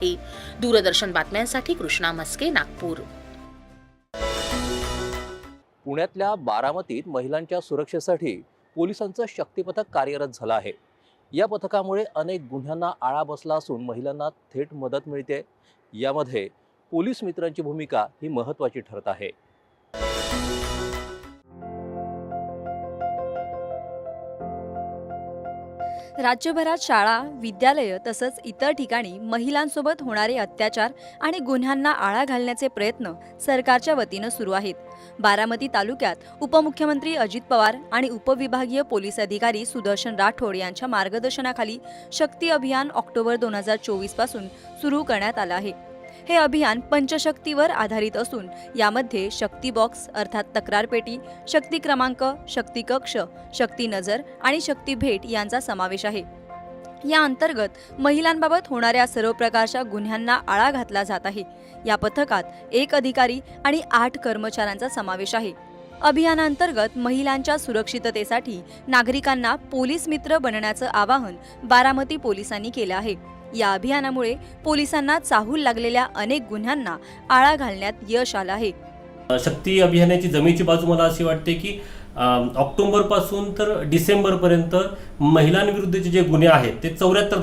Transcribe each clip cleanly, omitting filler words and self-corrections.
दूरदर्शन बातम्यांसाठी कृष्णा मस्के, नागपूर। पुण्यातल्या बारामतीत महिलांच्या सुरक्षेसाठी पोलिसांचं शक्तीपथक कार्यरत झालं आहे। या पथकामुळे अनेक गुन्ह्यांना आळा बसला असून महिलांना थेट मदत मिळते। यामध्ये पोलीस मित्रांची भूमिका ही महत्त्वाची ठरत आहे। राज्यभरात शाळा, विद्यालय तसंच इतर ठिकाणी महिलांसोबत होणारे अत्याचार आणि गुन्ह्यांना आळा घालण्याचे प्रयत्न सरकारच्या वतीनं सुरू आहेत। बारामती तालुक्यात उपमुख्यमंत्री अजित पवार आणि उपविभागीय पोलीस अधिकारी सुदर्शन राठोड यांच्या मार्गदर्शनाखाली शक्ती अभियान ऑक्टोबर 2024 पासून सुरू करण्यात आलं आहे। हे अभियान पंचशक्तीवर आधारित असून यामध्ये शक्ती बॉक्स अर्थात तक्रार पेटी, शक्ती क्रमांक, शक्ती कक्ष, शक्ती नजर आणि शक्ती भेट यांचा समावेश आहे। या अंतर्गत महिलांबाबत होणाऱ्या सर्व प्रकारच्या गुन्ह्यांना आळा घातला जात आहे। या पथकात 1 अधिकारी आणि 8 कर्मचाऱ्यांचा समावेश आहे। अभियानांतर्गत महिलांच्या सुरक्षिततेसाठी नागरिकांना पोलीस मित्र बनण्याचं आवाहन बारामती पोलिसांनी केलं आहे। या अभियानामुळे पोलिसांना चाहूल लागलेल्या अनेक गुन्ह्यांना आळा घालण्यात यश आलं आहे। शक्ती अभियानाची जमेची बाजू मला अशी वाटते की ऑक्टोबर पासून तर डिसेंबर पर्यंत महिलांविरुद्धचे जे गुन्हे आहेत ते 74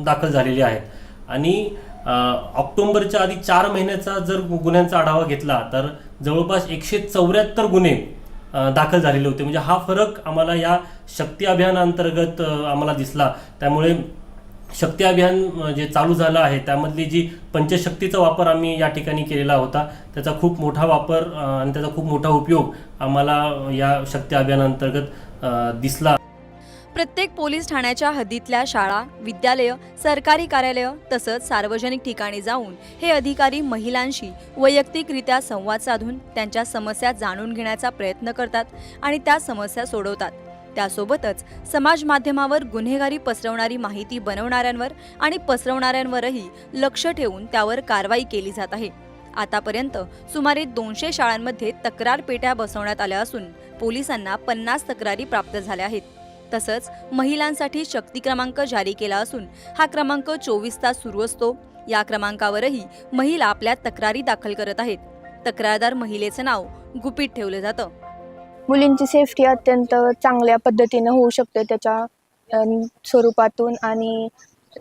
दाखल झालेले आहेत आणि ऑक्टोबरच्या आधी 4 महिन्याचा जर गुन्ह्यांचा आढावा घेतला तर जवळपास 174 गुन्हे दाखल झालेले होते। म्हणजे हा फरक आम्हाला या शक्ती अभियानांतर्गत आम्हाला दिसला। त्यामुळे शक्ती अभियान जे चालू झालं आहे त्यामधली जी पंचशक्तीचा वापर आम्ही या ठिकाणी केलेला होता त्याचा खूप मोठा वापर आणि त्याचा खूप मोठा उपयोग आम्हाला या शक्ती अभियानांतर्गत दिसला। प्रत्येक पोलीस ठाण्याच्या हद्दीतल्या शाळा, विद्यालय, सरकारी कार्यालय तसंच सार्वजनिक ठिकाणी जाऊन हे अधिकारी महिलांशी वैयक्तिकरित्या संवाद साधून त्यांच्या समस्या जाणून घेण्याचा प्रयत्न करतात आणि त्या समस्या सोडवतात। त्यासोबतच समाज माध्यमावर गुन्हेगारी पसरवणारी माहिती बनवणाऱ्यांवर आणि पसरवणाऱ्यांवरही लक्ष ठेवून त्यावर कारवाई केली जात आहे। आतापर्यंत सुमारे 200 शाळांमध्ये तक्रार पेट्या बसवण्यात आल्या असून पोलिसांना 50 तक्रारी प्राप्त झाल्या आहेत। तसंच महिलांसाठी शक्ती क्रमांक जारी केला असून हा क्रमांक 24 तास सुरू असतो। या क्रमांकावरही महिला आपल्या तक्रारी दाखल करत आहेत। तक्रारदार महिलेचं नाव गुपित ठेवलं जातं। मुलींची सेफ्टी अत्यंत चांगल्या पद्धतीने होऊ शकते त्याच्या स्वरूपातून आणि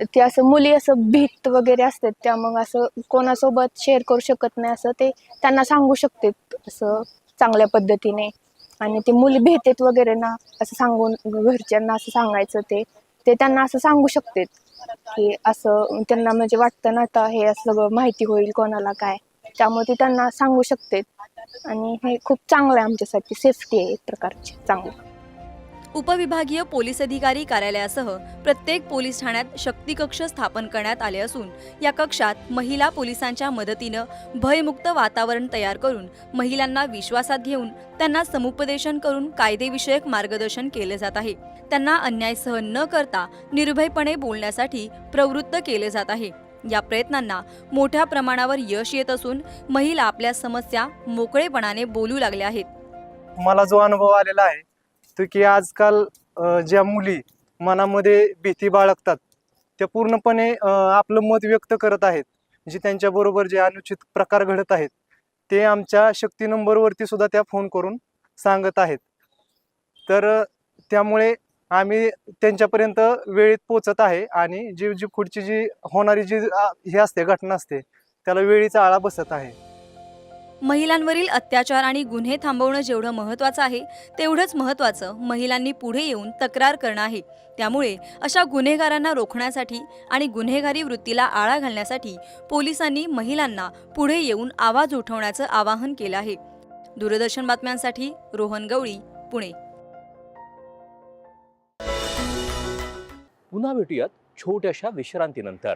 ते असं मुली असं भीत वगैरे असतात त्या मग असं कोणासोबत शेअर करू शकत नाही असं ते त्यांना सांगू शकते असं चांगल्या पद्धतीने आणि ते मुली भीतेत वगैरे ना असं सांगून घरच्यांना असं सांगायचं ते त्यांना असं सांगू शकतात की असं त्यांना म्हणजे वाटतं ना आता हे असं सगळं माहिती होईल कोणाला काय त्यामुळे ते त्यांना सांगू शकते आणि हे खूप चांगलं आहे आमच्यासाठी सेफ्टी आहे एक प्रकारची चांगली। उपविभागीय पोलीस अधिकारी कार्यालयासह प्रत्येक पोलीस ठाण्यात शक्ती कक्ष स्थापन करण्यात आले असून या कक्षात महिला पोलिसांच्या मदतीनं भयमुक्त वातावरण तयार करून महिलांना विश्वासात घेऊन त्यांना समुपदेशन करून कायदेविषयक मार्गदर्शन केले जात आहे। त्यांना अन्याय सहन न करता निर्भयपणे बोलण्यासाठी प्रवृत्त केले जात आहे। या प्रयत्नांना मोठ्या प्रमाणावर यश येत असून महिला आपल्या समस्या मोकळेपणाने बोलू लागल्या आहेत। मला जो अनुभव आलेला आहे तो की आजकाल ज्या मुली मनामध्ये भीती बाळगतात त्या पूर्णपणे आपलं मत व्यक्त करत आहेत। जे त्यांच्याबरोबर जे अनुचित प्रकार घडत आहेत ते आमच्या शक्ती नंबरवरती सुद्धा त्या फोन करून सांगत आहेत। तर त्यामुळे आम्ही त्यांच्यापर्यंत वेळेत पोहोचत आहे आणि जी पुढची जी होणारी जी हे असते घटना असते त्याला वेळीचा आळा बसत आहे। महिलांवरील अत्याचार आणि गुन्हे थांबवणं जेवढं महत्त्वाचं आहे तेवढंच महत्त्वाचं महिलांनी पुढे येऊन तक्रार करणं आहे। त्यामुळे अशा गुन्हेगारांना रोखण्यासाठी आणि गुन्हेगारी वृत्तीला आळा घालण्यासाठी पोलिसांनी महिलांना पुढे येऊन आवाज उठवण्याचं आवाहन केलं आहे। दूरदर्शन बातम्यांसाठी रोहन गवळी, पुणे। पुन्हा भेटूयात छोट्याशा विश्रांतीनंतर।